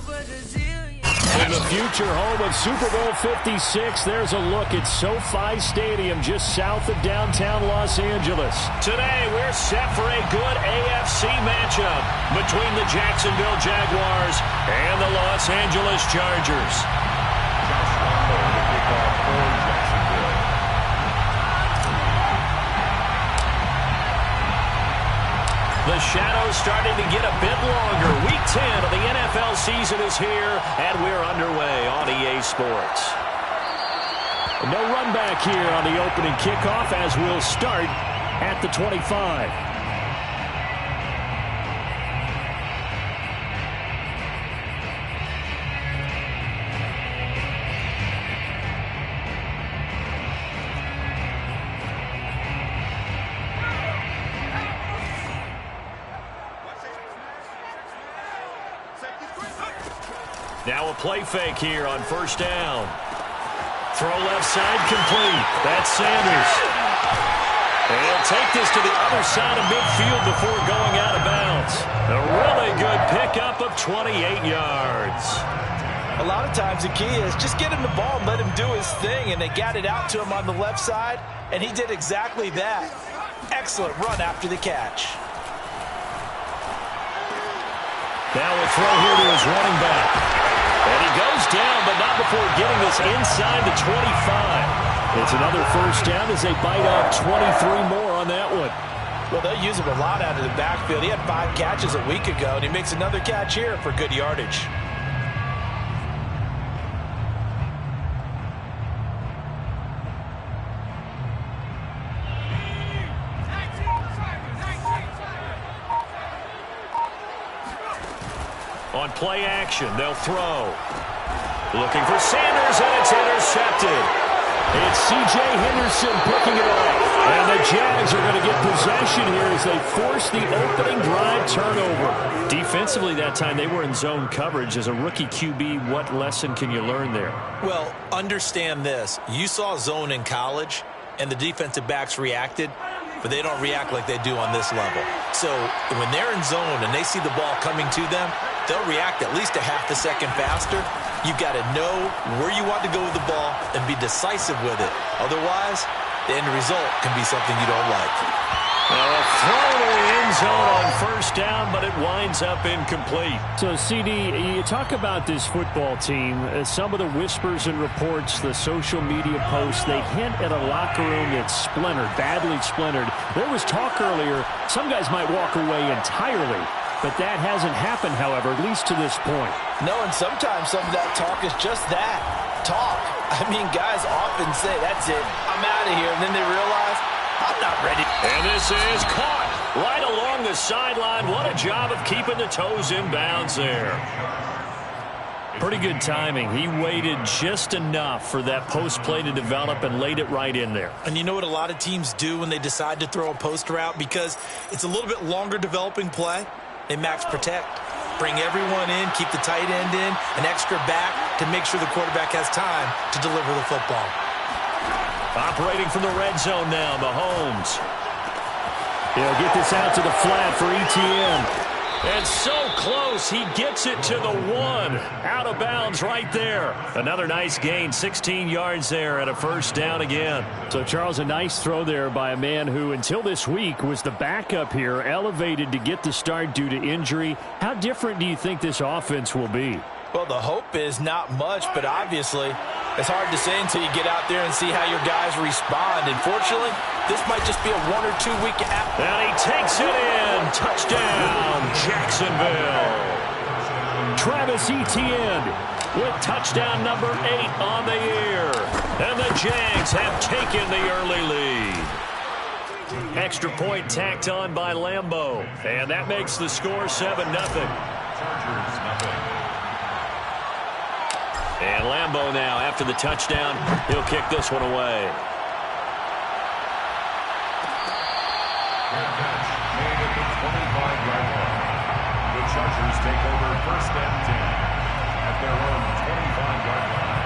In the future home of Super Bowl 56, there's a look at SoFi Stadium just south of downtown Los Angeles. Today, we're set for a good AFC matchup between the Jacksonville Jaguars and the Los Angeles Chargers. The shadow's starting to get a bit longer. Week 10 of the NFL season is here, and we're underway on EA Sports. No run back here on the opening kickoff as we'll start at the 25. Now a play fake here on first down. Throw left side complete. That's Sanders. And he'll take this to the other side of midfield before going out of bounds. A really good pickup of 28 yards. A lot of times the key is just get him the ball and let him do his thing, and they got it out to him on the left side, and he did exactly that. Excellent run after the catch. Now a throw here to his running back. And he goes down, but not before getting this inside the 25. It's another first down as they bite off 23 more on that one. Well, they'll use him a lot out of the backfield. He had 5 catches a week ago, and he makes another catch here for good yardage. On play action, they'll throw. Looking for Sanders, and it's intercepted. It's C.J. Henderson picking it up. And the Jags are going to get possession here as they force the opening drive turnover. Defensively that time, they were in zone coverage. As a rookie QB, what lesson can you learn there? Well, understand this. You saw zone in college, and the defensive backs reacted, but they don't react like they do on this level. So when they're in zone and they see the ball coming to them, they'll react at least a half a second faster. You've got to know where you want to go with the ball and be decisive with it. Otherwise, the end result can be something you don't like. Well, a throw to the end zone on first down, but it winds up incomplete. So, CD, you talk about this football team. Some of the whispers and reports, the social media posts, they hint at a locker room that's splintered, badly splintered. There was talk earlier, some guys might walk away entirely. But that hasn't happened, however, at least to this point. No, and sometimes some of that talk is just that, talk. I mean, guys often say, that's it, I'm out of here, and then they realize, I'm not ready. And this is caught right along the sideline. What a job of keeping the toes in bounds there. Pretty good timing. He waited just enough for that post play to develop and laid it right in there. And you know what a lot of teams do when they decide to throw a post route? Because it's a little bit longer developing play. They max protect, bring everyone in, keep the tight end in, an extra back to make sure the quarterback has time to deliver the football. Operating from the red zone now, Mahomes. He'll get this out to the flat for ETN. And so close, he gets it to the 1. Out of bounds right there. Another nice gain, 16 yards there at a first down again. So, Charles, a nice throw there by a man who, until this week, was the backup here, elevated to get the start due to injury. How different do you think this offense will be? Well, the hope is not much, but obviously it's hard to say until you get out there and see how your guys respond. Unfortunately, this might just be a 1 or 2 week app. And he takes it in. Touchdown, Jacksonville. Travis Etienne with touchdown number 8 on the year. And the Jags have taken the early lead. Extra point tacked on by Lambeau. And that makes the score 7-0. And Lambeau now, after the touchdown, he'll kick this one away. Made at the 25-yard line. The Chargers take over first and 10 at their own 25-yard line.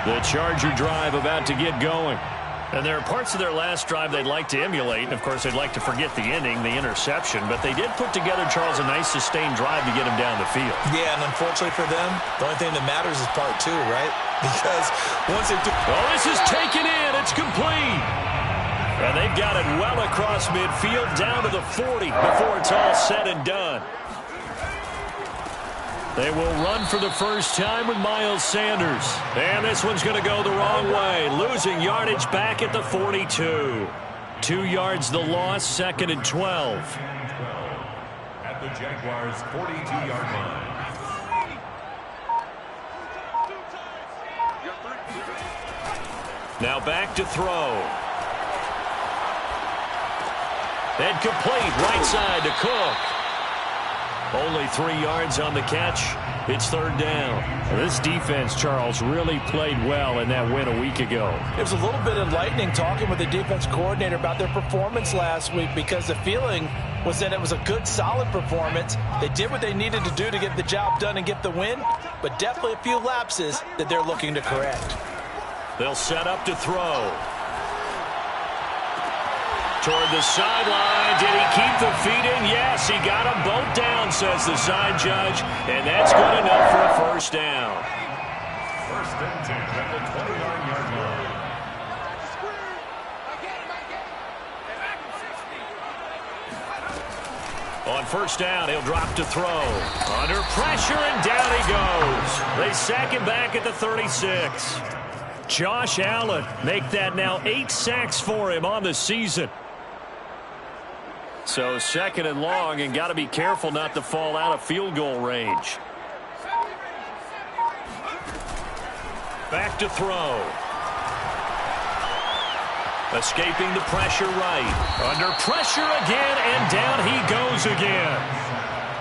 The Charger drive about to get going. And there are parts of their last drive they'd like to emulate. And, of course, they'd like to forget the ending, the interception. But they did put together, Charles, a nice sustained drive to get him down the field. Yeah, and unfortunately for them, the only thing that matters is part two, right? Because once they do... Oh, this is taken in. It's complete. And they've got it well across midfield down to the 40 before it's all said and done. They will run for the first time with Miles Sanders. And this one's going to go the wrong way. Losing yardage back at the 42. 2 yards the loss, 2nd and 12. At the Jaguars' 42-yard line. Now back to throw. And complete, right side to Cook. Only 3 yards on the catch. It's 3rd down. This defense, Charles, really played well in that win a week ago. It was a little bit enlightening talking with the defense coordinator about their performance last week because the feeling was that it was a good, solid performance. They did what they needed to do to get the job done and get the win, but definitely a few lapses that they're looking to correct. They'll set up to throw. Toward the sideline. Did he keep the feet in? Yes, he got them both down, says the side judge. And that's good enough for a first down. 1st and 10 at the 29-yard line. On 1st down, he'll drop to throw. Under pressure, and down he goes. They sack him back at the 36. Josh Allen, make that now 8 sacks for him on the season. So 2nd and long, and got to be careful not to fall out of field goal range. Back to throw. Escaping the pressure right. Under pressure again, and down he goes again.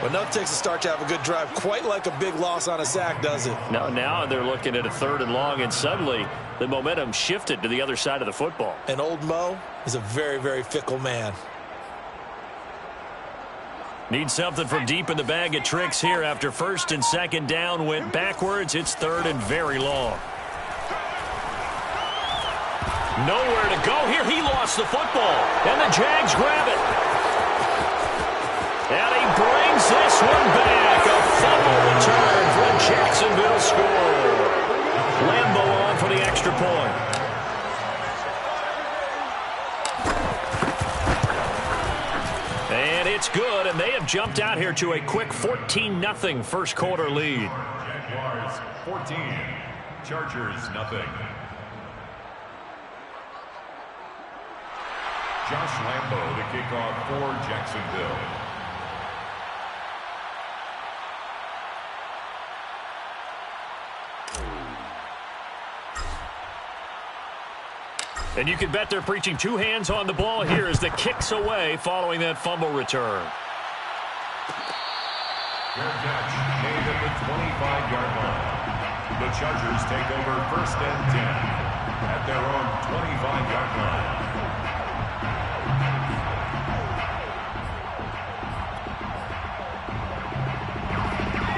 Well, nothing takes a start to have a good drive, quite like a big loss on a sack, does it? No, now they're looking at a 3rd and long, and suddenly the momentum shifted to the other side of the football. And old Mo is a very, very fickle man. Need something from deep in the bag of tricks here after 1st and 2nd down went backwards. It's 3rd and very long. Nowhere to go here. He lost the football, and the Jags grab it. And he brings this one back. A fumble return for a Jacksonville score. Lambo on for the extra point. And it's good, and they have jumped out here to a quick 14-0 first quarter lead. Jaguars 14, Chargers nothing. Josh Lambo to kick off for Jacksonville. And you can bet they're preaching 2 hands on the ball here as the kick's away following that fumble return. Fair catch made at the 25-yard line. The Chargers take over 1st and 10 at their own 25-yard line.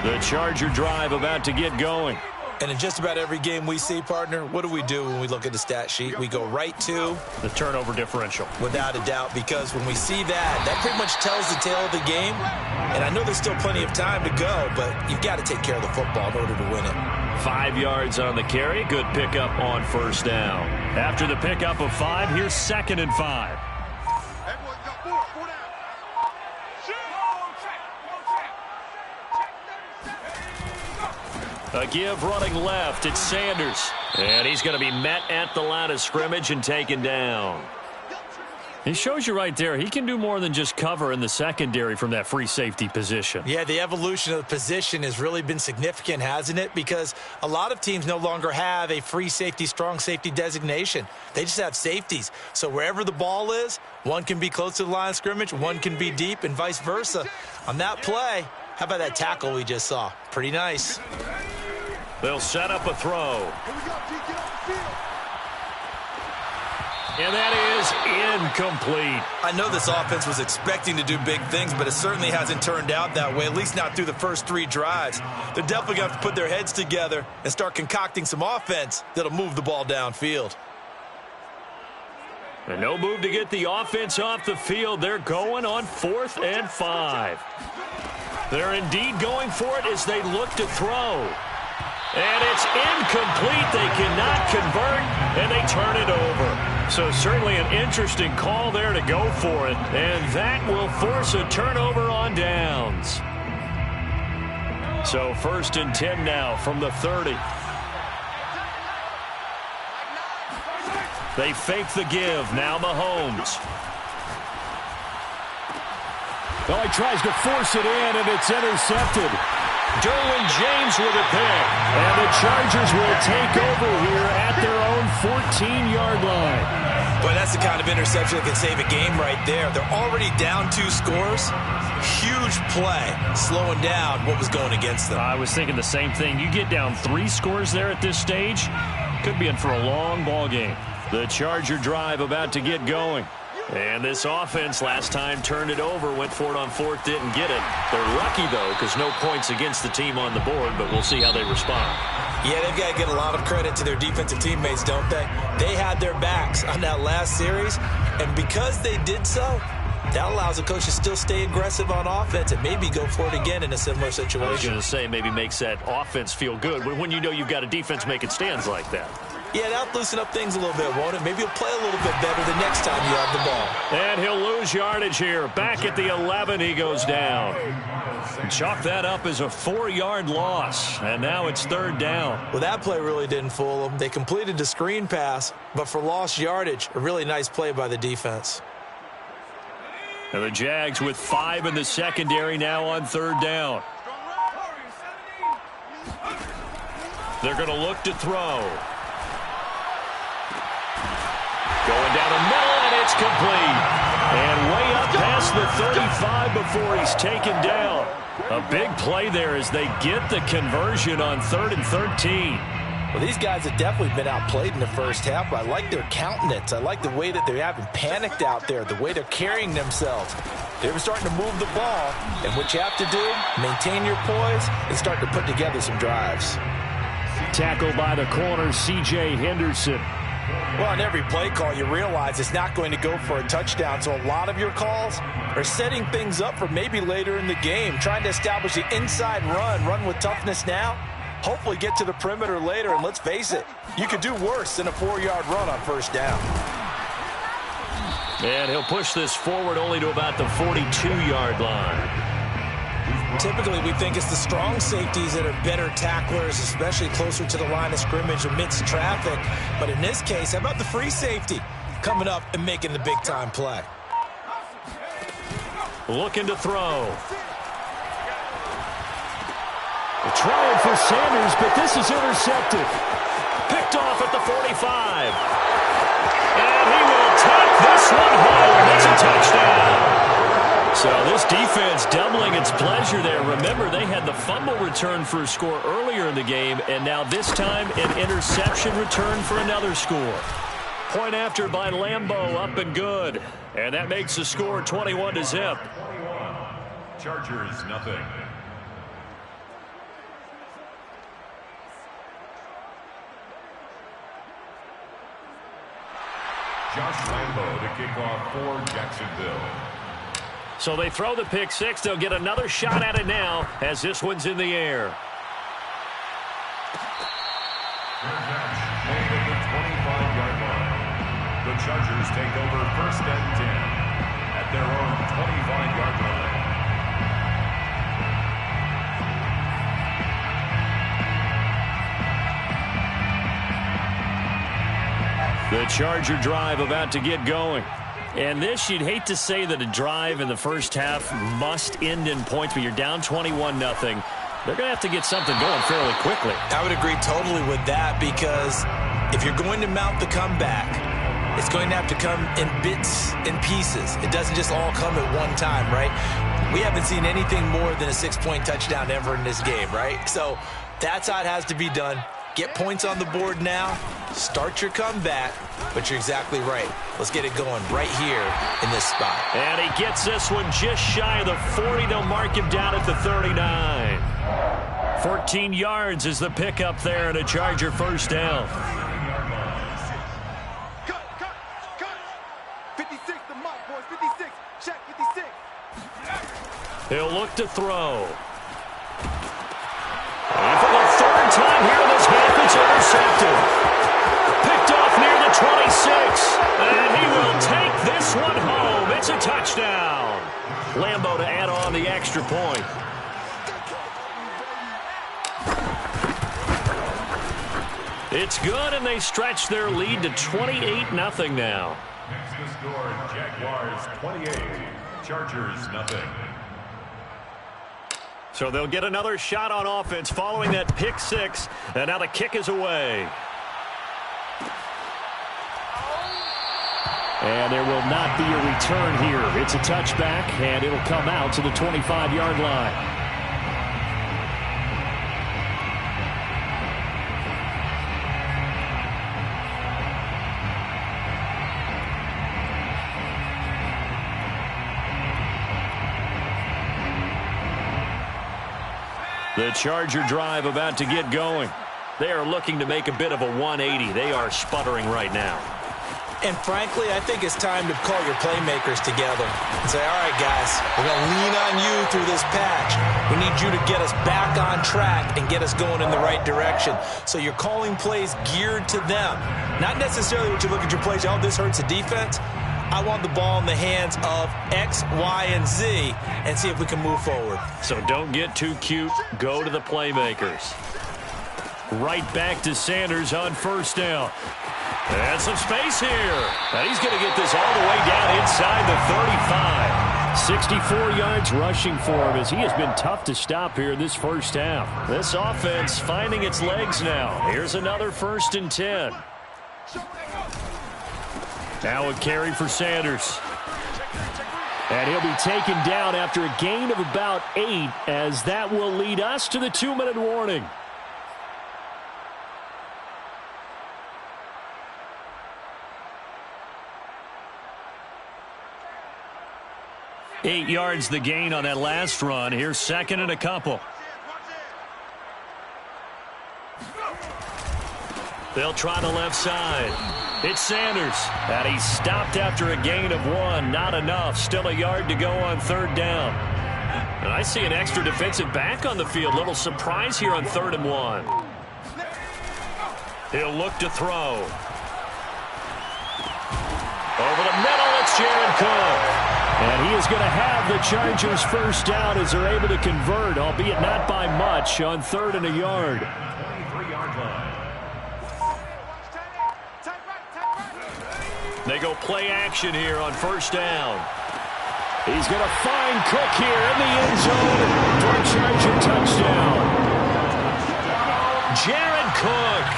The Charger drive about to get going. And in just about every game we see, partner, what do we do when we look at the stat sheet? We go right to the turnover differential. Without a doubt, because when we see that, that pretty much tells the tale of the game. And I know there's still plenty of time to go, but you've got to take care of the football in order to win it. 5 yards on the carry. Good pickup on 1st down. After the pickup of 5, here's 2nd and 5. A give running left. It's Sanders. And he's going to be met at the line of scrimmage and taken down. He shows you right there, he can do more than just cover in the secondary from that free safety position. Yeah, the evolution of the position has really been significant, hasn't it? Because a lot of teams no longer have a free safety, strong safety designation. They just have safeties. So wherever the ball is, one can be close to the line of scrimmage, one can be deep, and vice versa. On that play, how about that tackle we just saw? Pretty nice. They'll set up a throw. And that is incomplete. I know this offense was expecting to do big things, but it certainly hasn't turned out that way, at least not through the first 3 drives. They're definitely going to have to put their heads together and start concocting some offense that'll move the ball downfield. And no move to get the offense off the field. They're going on 4th and 5. They're indeed going for it as they look to throw. And it's incomplete. They cannot convert, and they turn it over. So certainly an interesting call there to go for it, and that will force a turnover on downs. So 1st and 10 now from the 30. They fake the give. Now Mahomes. Well, he tries to force it in, and it's intercepted. Derwin James with a pick. And the Chargers will take over here at their own 14-yard line. But that's the kind of interception that can save a game right there. They're already down 2 scores. Huge play, slowing down what was going against them. I was thinking the same thing. You get down 3 scores there at this stage, could be in for a long ball game. The Charger drive about to get going. And this offense last time turned it over, went for it on 4th, didn't get it. They're lucky, though, because no points against the team on the board, but we'll see how they respond. Yeah, they've got to get a lot of credit to their defensive teammates, don't they? They had their backs on that last series, and because they did so, that allows the coach to still stay aggressive on offense and maybe go for it again in a similar situation. I was going to say maybe makes that offense feel good when you know you've got a defense making stands like that. Yeah, that'll loosen up things a little bit, won't it? Maybe he'll play a little bit better the next time you have the ball. And he'll lose yardage here. Back at the 11, he goes down. Chalk that up as a 4-yard loss, and now it's 3rd down. Well, that play really didn't fool them. They completed the screen pass, but for lost yardage, a really nice play by the defense. And the Jags with 5 in the secondary now on 3rd down. They're going to look to throw. Going down the middle, and it's complete. And way up past the 35 before he's taken down. A big play there as they get the conversion on 3rd and 13. Well, these guys have definitely been outplayed in the first half, but I like their countenance. I like the way that they haven't panicked out there, the way they're carrying themselves. They're starting to move the ball, and what you have to do, maintain your poise and start to put together some drives. Tackled by the corner, C.J. Henderson. Well, on every play call, you realize it's not going to go for a touchdown, so a lot of your calls are setting things up for maybe later in the game, trying to establish the inside run with toughness now, hopefully get to the perimeter later, and let's face it, you could do worse than a 4-yard run on 1st down. And he'll push this forward only to about the 42-yard line. Typically, we think it's the strong safeties that are better tacklers, especially closer to the line of scrimmage amidst traffic. But in this case, how about the free safety coming up and making the big-time play? Looking to throw. Trying for Sanders, but this is intercepted. Picked off at the 45. And he will take this one home. It's a touchdown. So this defense doubling its pleasure there. Remember, they had the fumble return for a score earlier in the game, and now this time an interception return for another score. Point after by Lambeau, up and good. And that makes the score 21-0. Chargers, nothing. Josh Lambeau to kick off for Jacksonville. So they throw the pick 6. They'll get another shot at it now as this one's in the air. At the 25-yard line. The Chargers take over 1st and 10 at their own 25-yard line. The Charger drive about to get going. And this, you'd hate to say that a drive in the first half must end in points, but you're down 21-0. They're going to have to get something going fairly quickly. I would agree totally with that, because if you're going to mount the comeback, it's going to have to come in bits and pieces. It doesn't just all come at one time, right? We haven't seen anything more than a 6-point touchdown ever in this game, right? So that's how it has to be done. Get points on the board now, Start your comeback, but you're exactly right. Let's get it going right here in this spot. And he gets this one just shy of the 40. They'll mark him down at the 39. 14 yards is the pickup there and a Charger first down. Cut. 56, the mark, boys. 56. Check 56. He'll look to throw. And for the third time here in this half, it's intercepted. Picked off near the 26. And he will take this one home. It's a touchdown. Lambo to add on the extra point. It's good, and they stretch their lead to 28-0 now. Next to score, Jaguars 28, Chargers nothing. So they'll get another shot on offense following that pick six, and now the kick is away. And there will not be a return here. It's a touchback, and it'll come out to the 25-yard line. The Charger drive about to get going. They are looking to make a bit of a 180. They are sputtering right now. And frankly, I think it's time to call your playmakers together and say, all right, guys, we're going to lean on you through this patch. We need you to get us back on track and get us going in the right direction. So you're calling plays geared to them. Not necessarily what you look at your plays, oh, this hurts the defense. I want the ball in the hands of X, Y, and Z and see if we can move forward. So don't get too cute. Go to the playmakers. Right back to Sanders on first down. And some space here. And he's going to get this all the way down inside the 35. 64 yards rushing for him as he has been tough to stop here in this first half. This offense finding its legs now. Here's another 1st and 10. Now a carry for Sanders. And he'll be taken down after a gain of about 8, as that will lead us to the 2-minute warning. Eight yards the gain on that last run. Here's 2nd and a couple. They'll try the left side. It's Sanders. And he's stopped after a gain of 1. Not enough. Still a yard to go on 3rd down. And I see an extra defensive back on the field. Little surprise here on 3rd and 1. He'll look to throw. Over the middle, it's Jared Cook. And he is going to have the Chargers first down as they're able to convert, albeit not by much, on 3rd and a yard. 23-yard line. They go play action here on first down. He's going to find Cook here in the end zone for a Charger touchdown. Jared Cook,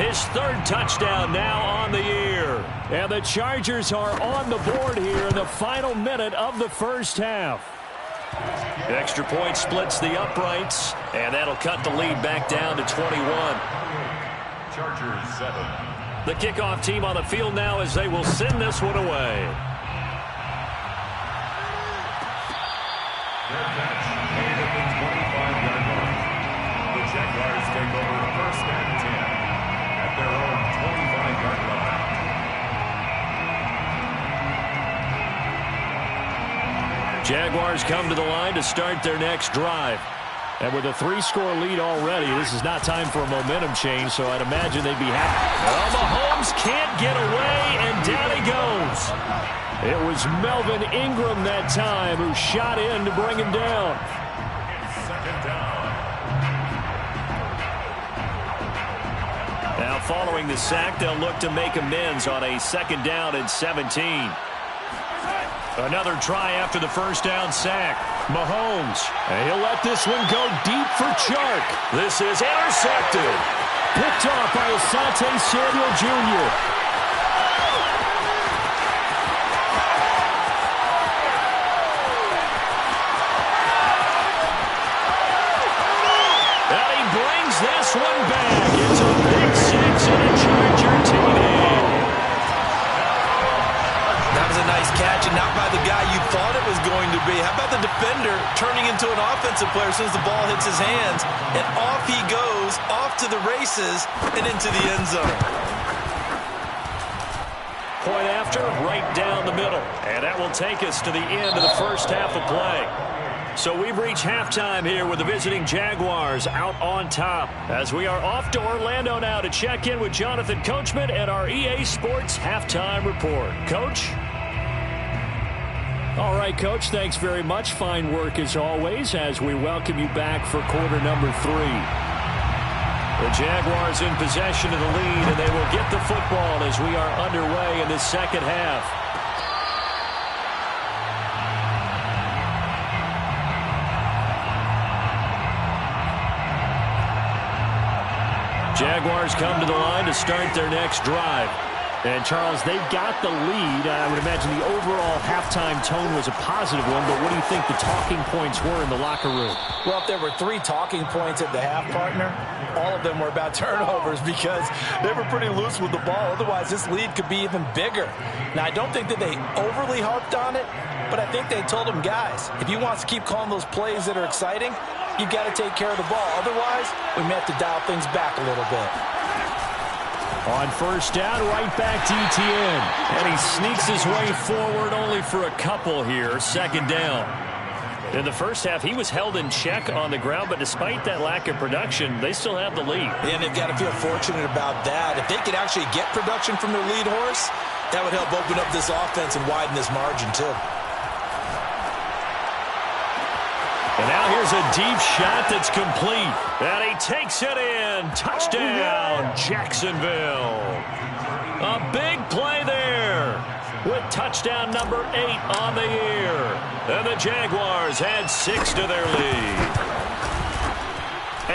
his 3rd touchdown now on the year. And the Chargers are on the board here in the final minute of the first half. The extra point splits the uprights, and that'll cut the lead back down to 21. Chargers 7. The kickoff team on the field now as they will send this one away. Their catch made at the 25-yard line. The Jaguars take over 1st and 10 at their own 25-yard line. Jaguars come to the line to start their next drive. And with a 3-score lead already, this is not time for a momentum change, so I'd imagine they'd be happy. Well, Mahomes can't get away, and down he goes. It was Melvin Ingram that time who shot in to bring him down. It's 2nd down. Now following the sack, they'll look to make amends on a 2nd down and 17. Another try after the first down sack. Mahomes, and he'll let this one go deep for Chark. This is intercepted. Picked off by Asante Samuel Jr. And he brings this one back. It's a big 6 and a Charger not by the guy you thought it was going to be. How about the defender turning into an offensive player as soon as the ball hits his hands, and off he goes, off to the races, and into the end zone. Point after, right down the middle. And that will take us to the end of the first half of play. So we've reached halftime here with the visiting Jaguars out on top. As we are off to Orlando now to check in with Jonathan Coachman and our EA Sports Halftime Report. Coach? All right, Coach, thanks very much. Fine work as always as we welcome you back for quarter number 3. The Jaguars in possession of the lead, and they will get the football as we are underway in the second half. Jaguars come to the line to start their next drive. And, Charles, they've got the lead. I would imagine the overall halftime tone was a positive one, but what do you think the talking points were in the locker room? Well, if there were 3 talking points at the half, partner, all of them were about turnovers because they were pretty loose with the ball. Otherwise, this lead could be even bigger. Now, I don't think that they overly harped on it, but I think they told them, guys, if you want to keep calling those plays that are exciting, you've got to take care of the ball. Otherwise, we may have to dial things back a little bit. On first down, right back to Etienne. And he sneaks his way forward only for a couple here. Second down. In the first half, he was held in check on the ground, but despite that lack of production, they still have the lead. And they've got to feel fortunate about that. If they could actually get production from their lead horse, that would help open up this offense and widen this margin, too. And now here's a deep shot that's complete. And he takes it in. Touchdown, Jacksonville. A big play there with touchdown number 8 on the year. And the Jaguars add 6 to their lead.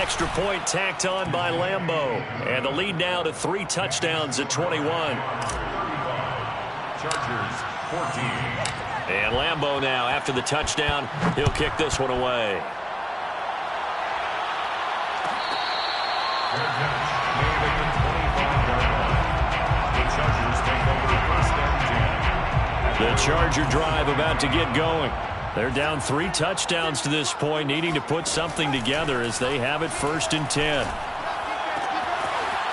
Extra point tacked on by Lambeau. And the lead now to 3 touchdowns at 21. Chargers 14. And Lambeau now, after the touchdown, he'll kick this one away. The Charger drive about to get going. They're down 3 touchdowns to this point, needing to put something together as they have it 1st and 10.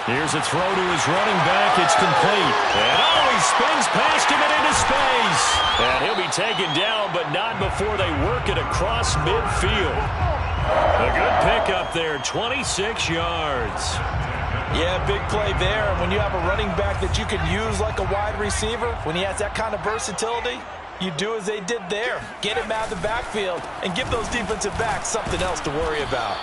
Here's a throw to his running back. It's complete. And he spins past him and into space. And he'll be taken down, but not before they work it across midfield. A good pickup there, 26 yards. Yeah, big play there. And when you have a running back that you can use like a wide receiver, when he has that kind of versatility, you do as they did there. Get him out of the backfield and give those defensive backs something else to worry about.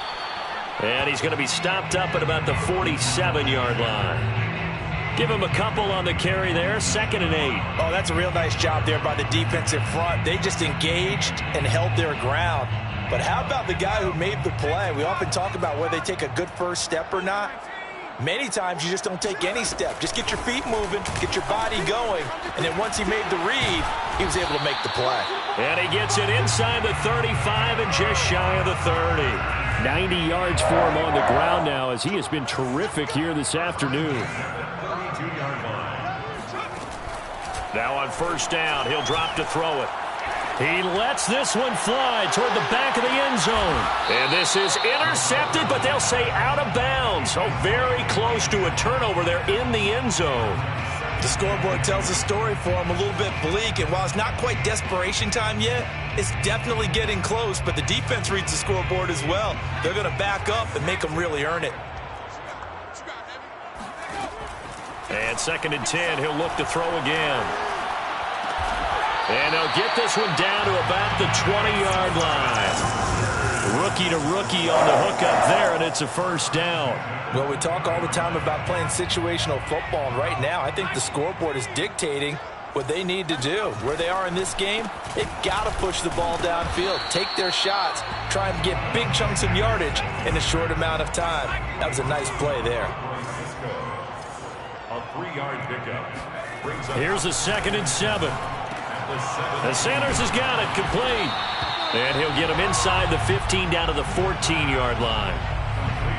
And he's going to be stopped up at about the 47-yard line. Give him a couple on the carry there, 2nd and 8. Oh, that's a real nice job there by the defensive front. They just engaged and held their ground. But how about the guy who made the play? We often talk about whether they take a good first step or not. Many times you just don't take any step. Just get your feet moving, get your body going, and then once he made the read, he was able to make the play. And he gets it inside the 35 and just shy of the 30. 90 yards for him on the ground now as he has been terrific here this afternoon. Now on first down, he'll drop to throw it. He lets this one fly toward the back of the end zone. And this is intercepted, but they'll say out of bounds. So very close to a turnover there in the end zone. The scoreboard tells a story for him, a little bit bleak. And while it's not quite desperation time yet, it's definitely getting close. But the defense reads the scoreboard as well. They're going to back up and make them really earn it. And 2nd and 10, he'll look to throw again. And they'll get this one down to about the 20-yard line. Rookie to rookie on the hook up there, and it's a first down. Well, we talk all the time about playing situational football, and right now I think the scoreboard is dictating what they need to do. Where they are in this game, they've got to push the ball downfield, take their shots, try and get big chunks of yardage in a short amount of time. That was a nice play there. A 3-yard pickup. Here's a 2nd and 7. And Sanders has got it complete. And he'll get him inside the 15 down to the 14-yard line.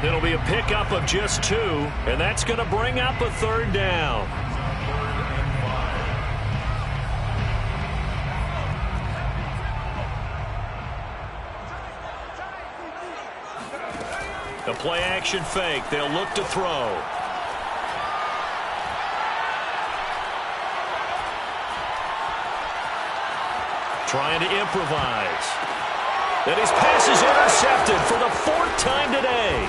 It'll be a pickup of just 2, and that's going to bring up a 3rd down. The play-action fake. They'll look to throw. Trying to improvise. And his pass is intercepted for the 4th time today.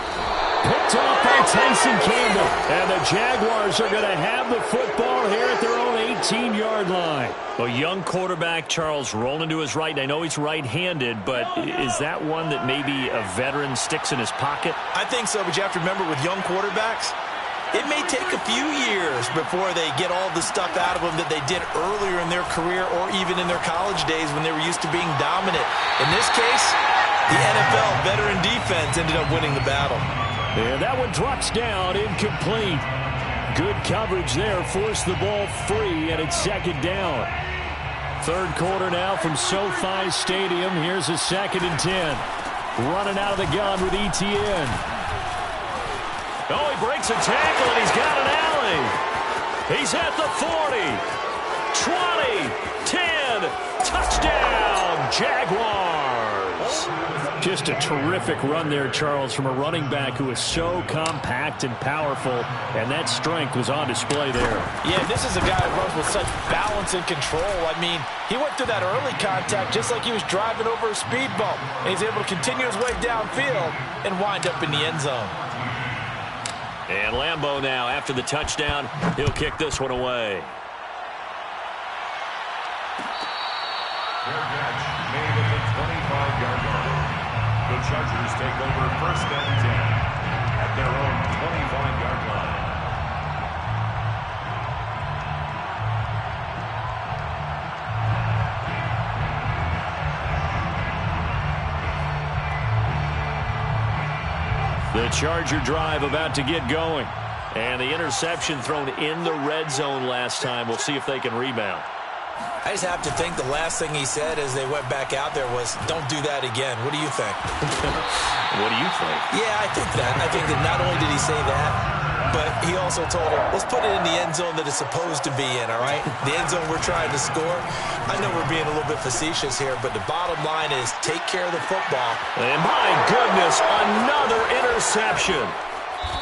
Picked off by Tyson Campbell. And the Jaguars are going to have the football here at their own 18-yard line. A young quarterback, Charles, rolling to his right. I know he's right-handed, but is that one that maybe a veteran sticks in his pocket? I think so, but you have to remember with young quarterbacks, it may take a few years before they get all the stuff out of them that they did earlier in their career or even in their college days when they were used to being dominant. In this case, the NFL veteran defense ended up winning the battle. And that one drops down, incomplete. Good coverage there, forced the ball free, and it's 2nd down. 3rd quarter now from SoFi Stadium. Here's a 2nd and 10. Running out of the gun with Etienne. Oh, he breaks a tackle, and he's got an alley. He's at the 40, 20, 10, touchdown, Jaguars. Just a terrific run there, Charles, from a running back who is so compact and powerful, and that strength was on display there. Yeah, this is a guy who runs with such balance and control. I mean, he went through that early contact just like he was driving over a speed bump, and he's able to continue his way downfield and wind up in the end zone. And Lambeau now, after the touchdown, he'll kick this one away. Fair catch made at the 25-yard line. The Chargers take over 1st and 10 at their own 25-yard line. The Charger drive about to get going. And the interception thrown in the red zone last time. We'll see if they can rebound. I just have to think the last thing he said as they went back out there was, don't do that again. What do you think? What do you think? Yeah, I think that. I think that not only did he say that, but he also told him, let's put it in the end zone that it's supposed to be in, all right? The end zone we're trying to score. I know we're being a little bit facetious here, but the bottom line is take care of the football. And my goodness, another interception.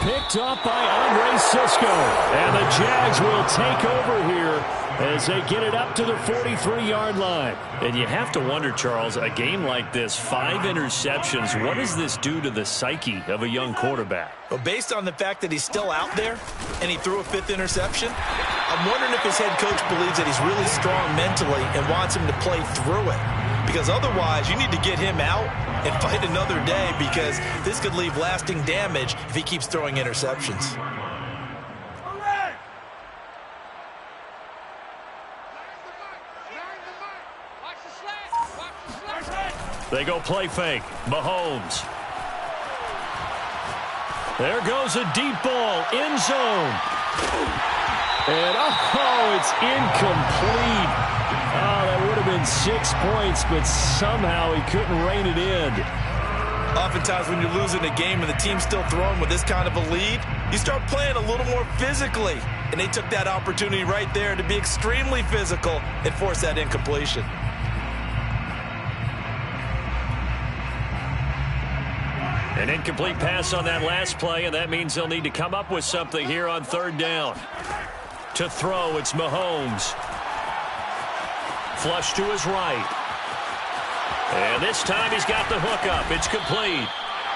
Picked up by Andre Sisco. And the Jags will take over here as they get it up to the 43-yard line. And you have to wonder, Charles, a game like this, 5 interceptions, what does this do to the psyche of a young quarterback? Well, based on the fact that he's still out there and he threw a 5th interception, I'm wondering if his head coach believes that he's really strong mentally and wants him to play through it. Because otherwise, you need to get him out and fight another day, because this could leave lasting damage if he keeps throwing interceptions. They go play fake. Mahomes. There goes a deep ball. End zone. And, oh, it's incomplete. Oh, that would have been 6 points, but somehow he couldn't rein it in. Oftentimes when you're losing a game and the team's still throwing with this kind of a lead, you start playing a little more physically. And they took that opportunity right there to be extremely physical and force that incompletion. An incomplete pass on that last play, and that means they'll need to come up with something here on 3rd down. To throw, it's Mahomes. Flush to his right. And this time he's got the hook up. It's complete.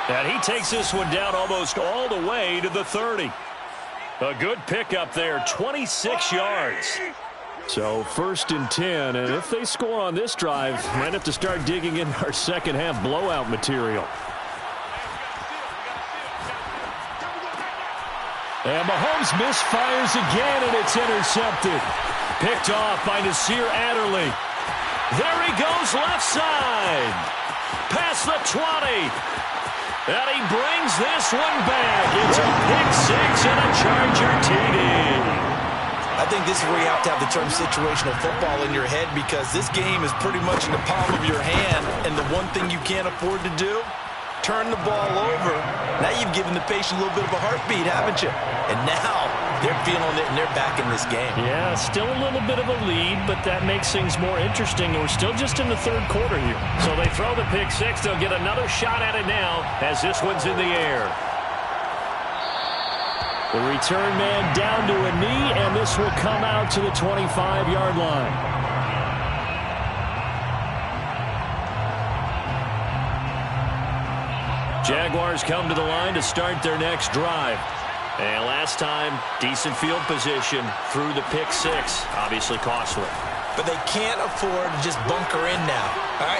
And he takes this one down almost all the way to the 30. A good pickup there, 26 yards. So 1st and 10, and if they score on this drive, might have to start digging in our second half blowout material. And Mahomes misfires again, and it's intercepted. Picked off by Nasir Adderley. There he goes left side. Past the 20. And he brings this one back. It's a pick 6 and a Charger TD. I think this is where you have to have the term situational football in your head, because this game is pretty much in the palm of your hand, and the one thing you can't afford to do, turn the ball over. Now you've given the patient a little bit of a heartbeat, haven't you? And now they're feeling it, and they're back in this game. Yeah, still a little bit of a lead, but that makes things more interesting. We're still just in the third quarter here. So they throw the pick six. They'll get another shot at it now as this one's in the air. The return man down to a knee, and this will come out to the 25-yard line. Jaguars come to the line to start their next drive. And last time, decent field position through the pick six. Obviously costly. But they can't afford to just bunker in now. All right,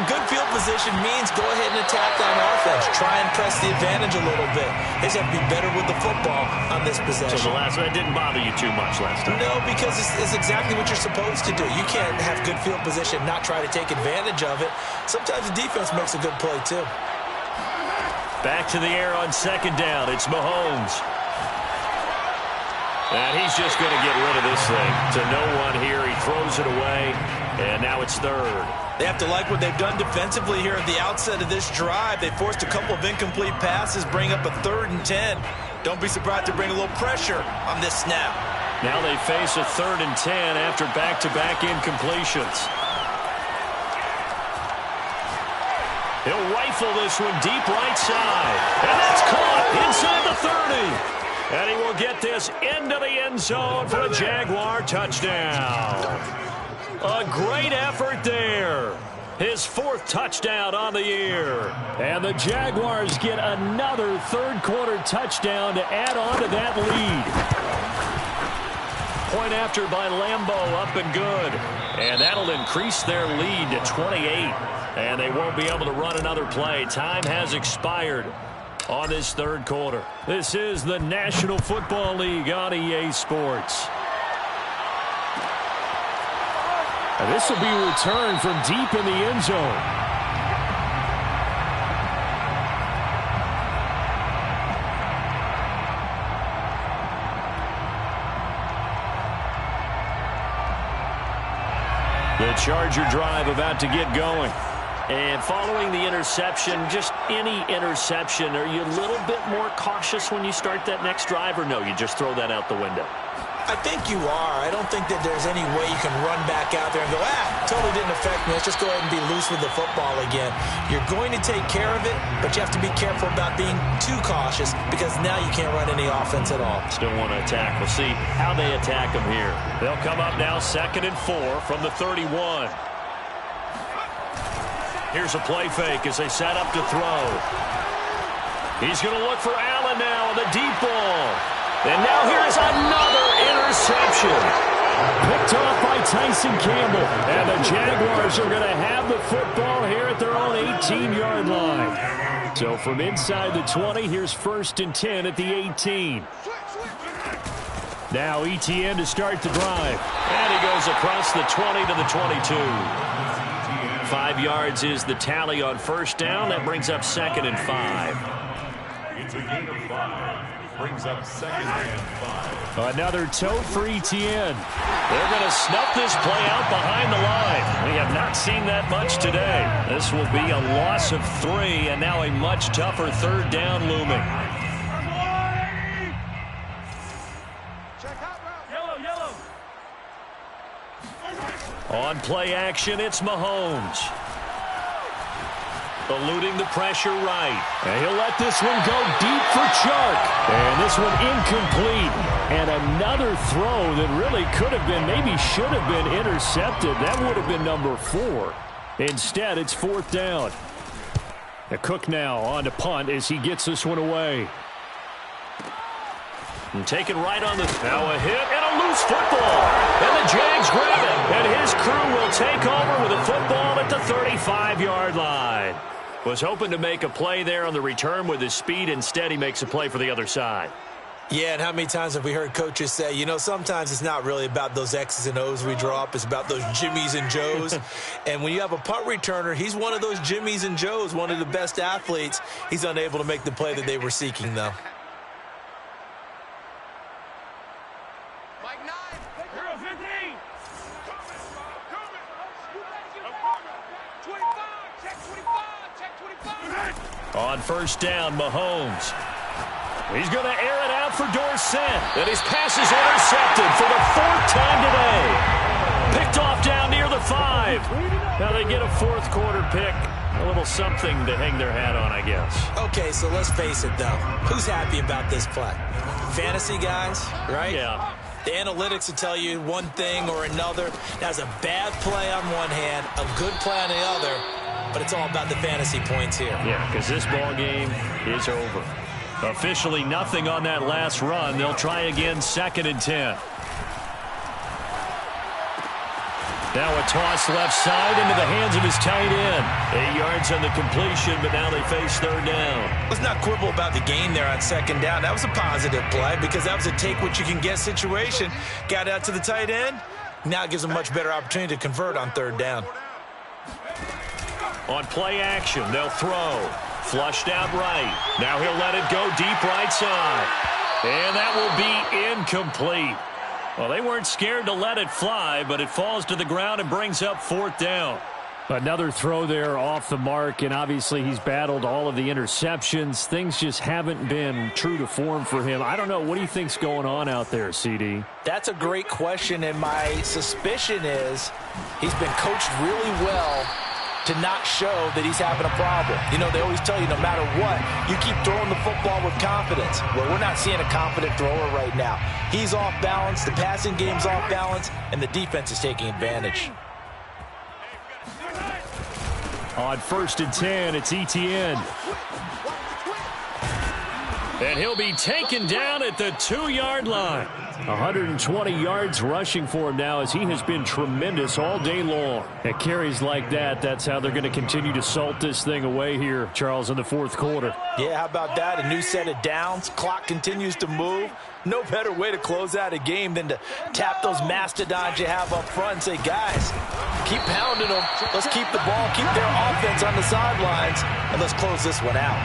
good field position means go ahead and attack on offense. Try and press the advantage a little bit. They just have to be better with the football on this possession. So the last one didn't bother you too much last time? No, because it's exactly what you're supposed to do. You can't have good field position, not try to take advantage of it. Sometimes the defense makes a good play too. Back to the air on second down. It's Mahomes. And he's just going to get rid of this thing to no one here. He throws it away, and now it's third. They have to like what they've done defensively here at the outset of this drive. They forced a couple of incomplete passes, bring up a 3rd and 10. Don't be surprised to bring a little pressure on this snap. Now they face a 3rd and 10 after back-to-back incompletions. He'll rifle this one deep right side. And that's caught inside the 30. And he will get this into the end zone for a Jaguar touchdown. A great effort there. His 4th touchdown on the year. And the Jaguars get another third-quarter touchdown to add on to that lead. Point after by Lambeau, up and good. And that'll increase their lead to 28. And they won't be able to run another play. Time has expired on this third quarter. This is the National Football League on EA Sports. And this will be returned from deep in the end zone. The Charger drive about to get going. And following the interception, just any interception, are you a little bit more cautious when you start that next drive, or no, you just throw that out the window? I think you are. I don't think that there's any way you can run back out there and go, totally didn't affect me. Let's just go ahead and be loose with the football again. You're going to take care of it, but you have to be careful about being too cautious because now you can't run any offense at all. Still want to attack. We'll see how they attack them here. They'll come up now 2nd and 4 from the 31. Here's a play fake as they set up to throw. He's going to look for Allen now on the deep ball. And now here's another interception. Picked off by Tyson Campbell. And the Jaguars are going to have the football here at their own 18-yard line. So from inside the 20, here's 1st and 10 at the 18. Now Etienne to start the drive. And he goes across the 20 to the 22. 5 yards is the tally on 1st down. That brings up 2nd and 5. It's a gain of 5. Brings up 2nd and 5. Another tote for Etienne. They're going to snuff this play out behind the line. We have not seen that much today. This will be a loss of 3, and now a much tougher 3rd down looming. On play action, it's Mahomes. Eluding the pressure right. And he'll let this one go deep for Chark. And this one incomplete. And another throw that really could have been, maybe should have been intercepted. That would have been number 4. Instead, it's 4th down. The Cook now on to punt as he gets this one away. And taken right on the... Now a hit and a loose football. And the Jags grab it. And his crew will take over with a football at the 35-yard line. Was hoping to make a play there on the return with his speed. Instead, he makes a play for the other side. Yeah, and how many times have we heard coaches say, you know, sometimes it's not really about those X's and O's we draw up. It's about those Jimmies and Joes. And when you have a punt returner, he's one of those Jimmies and Joes, one of the best athletes. He's unable to make the play that they were seeking, though. On first down, Mahomes. He's going to air it out for Dorsett. And his pass is intercepted for the 4th time today. Picked off down near the 5. Now they get a fourth quarter pick. A little something to hang their hat on, I guess. Okay, so let's face it, though. Who's happy about this play? Fantasy guys, right? Yeah. The analytics will tell you one thing or another. That's a bad play on one hand, a good play on the other, but it's all about the fantasy points here. Yeah, because this ball game is over. Officially nothing on that last run. They'll try again, 2nd and 10. Now a toss left side into the hands of his tight end. 8 yards on the completion, but now they face 3rd down. Let's not quibble about the gain there on 2nd down. That was a positive play because that was a take-what-you-can-get situation. Got out to the tight end. Now it gives them a much better opportunity to convert on 3rd down. On play action, they'll throw. Flushed out right. Now he'll let it go deep right side. And that will be incomplete. Well, they weren't scared to let it fly, but it falls to the ground and brings up 4th down. Another throw there off the mark, and obviously he's battled all of the interceptions. Things just haven't been true to form for him. I don't know. What do you think's going on out there, CD? That's a great question, and my suspicion is he's been coached really well to not show that he's having a problem. You know, they always tell you no matter what, you keep throwing the football with confidence. Well, we're not seeing a confident thrower right now. He's off balance, the passing game's off balance, and the defense is taking advantage. On 1st and 10, it's Etienne. And he'll be taken down at the 2-yard line. 120 yards rushing for him now as he has been tremendous all day long. At carries like that, that's how they're going to continue to salt this thing away here, Charles, in the 4th quarter. Yeah, how about that? A new set of downs. Clock continues to move. No better way to close out a game than to tap those mastodons you have up front and say, guys, keep pounding them. Let's keep the ball, keep their offense on the sidelines, and let's close this one out.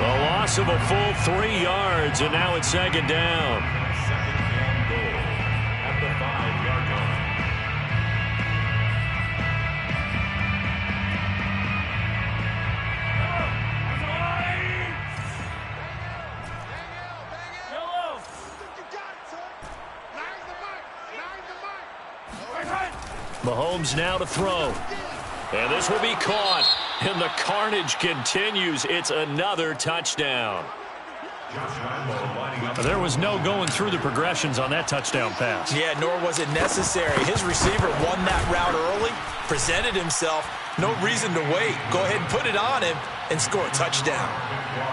The loss of a full 3 yards, and now it's 2nd down. 2nd and goal at the 5-yard line. Mahomes now to throw. And this will be caught. And the carnage continues. It's another touchdown. There was no going through the progressions on that touchdown pass. Yeah, nor was it necessary. His receiver won that route early, presented himself. No reason to wait. Go ahead and put it on him and score a touchdown.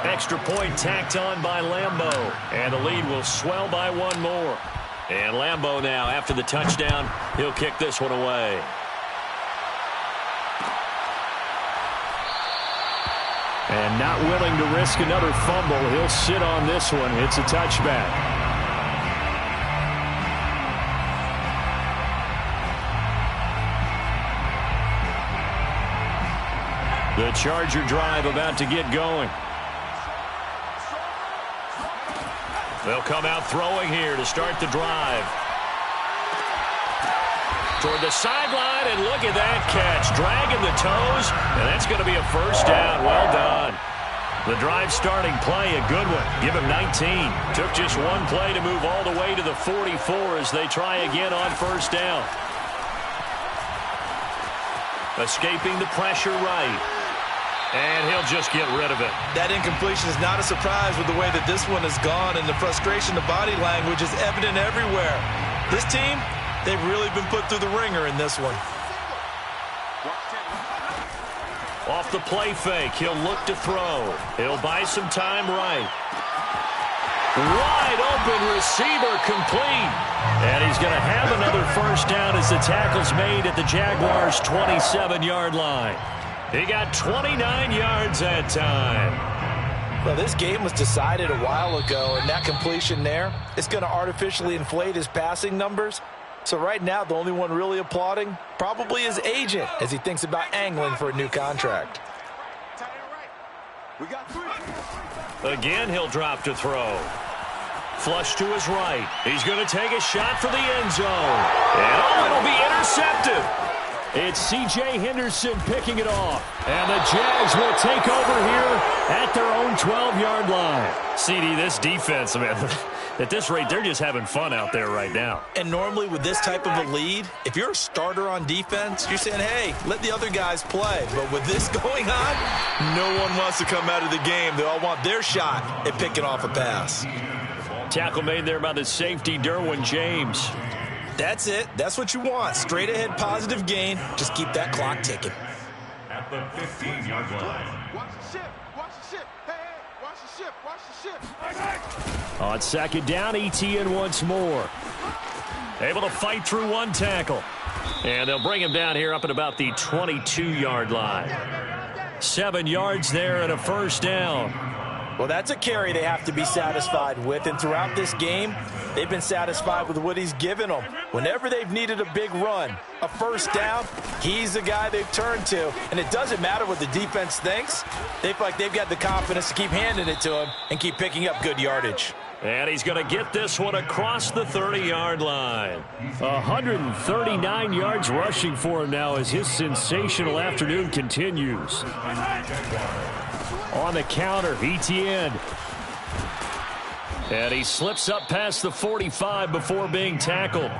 Extra point tacked on by Lambeau. And the lead will swell by 1 more. And Lambeau now, after the touchdown, he'll kick this one away. And not willing to risk another fumble, he'll sit on this one. It's a touchback. The Charger drive about to get going. They'll come out throwing here to start the drive. Toward the sideline, and look at that catch. Dragging the toes, and that's going to be a 1st down. Well done. The drive starting play, a good one. Give him 19. Took just 1 play to move all the way to the 44 as they try again on 1st down. Escaping the pressure right. And he'll just get rid of it. That incompletion is not a surprise with the way that this one has gone, and the frustration, the body language is evident everywhere. This team, they've really been put through the ringer in this one. Off the play fake, he'll look to throw. He'll buy some time right. Wide open receiver complete. And he's going to have another 1st down as the tackle's made at the Jaguars' 27-yard line. He got 29 yards that time. Well, this game was decided a while ago, and that completion there is going to artificially inflate his passing numbers. So right now, the only one really applauding probably his agent as he thinks about angling for a new contract. Again, he'll drop to throw. Flush to his right. He's going to take a shot for the end zone. And it'll be intercepted. It's C.J. Henderson picking it off. And the Jags will take over here at their own 12-yard line. CD, this defense, man, at this rate, they're just having fun out there right now. And normally with this type of a lead, if you're a starter on defense, you're saying, hey, let the other guys play. But with this going on, no one wants to come out of the game. They all want their shot at picking off a pass. Tackle made there by the safety, Derwin James. That's it. That's what you want. Straight ahead positive gain. Just keep that clock ticking. At the 15-yard line. Watch the ship. Watch the ship. Hey, watch the ship. Watch the ship. On second down, Etienne once more. Able to fight through one tackle. And they'll bring him down here up at about the 22-yard line. 7 yards there and a first down. Well, that's a carry they have to be satisfied with. And throughout this game, they've been satisfied with what he's given them. Whenever they've needed a big run, a first down, he's the guy they've turned to. And it doesn't matter what the defense thinks. They feel like they've got the confidence to keep handing it to him and keep picking up good yardage. And he's going to get this one across the 30-yard line. 139 yards rushing for him now as his sensational afternoon continues. On the counter, Etienne. And he slips up past the 45 before being tackled.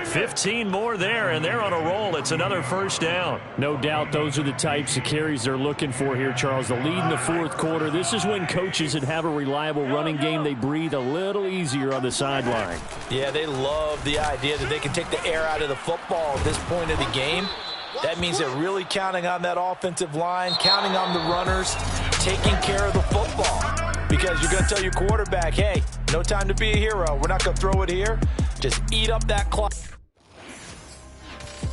15 more there, and they're on a roll. It's another first down. No doubt those are the types of carries they're looking for here, Charles. The lead in the fourth quarter. This is when coaches that have a reliable running game, they breathe a little easier on the sideline. Yeah, they love the idea that they can take the air out of the football at this point of the game. That means they're really counting on that offensive line, counting on the runners, taking care of the football. Because you're going to tell your quarterback, hey, no time to be a hero. We're not going to throw it here. Just eat up that clock.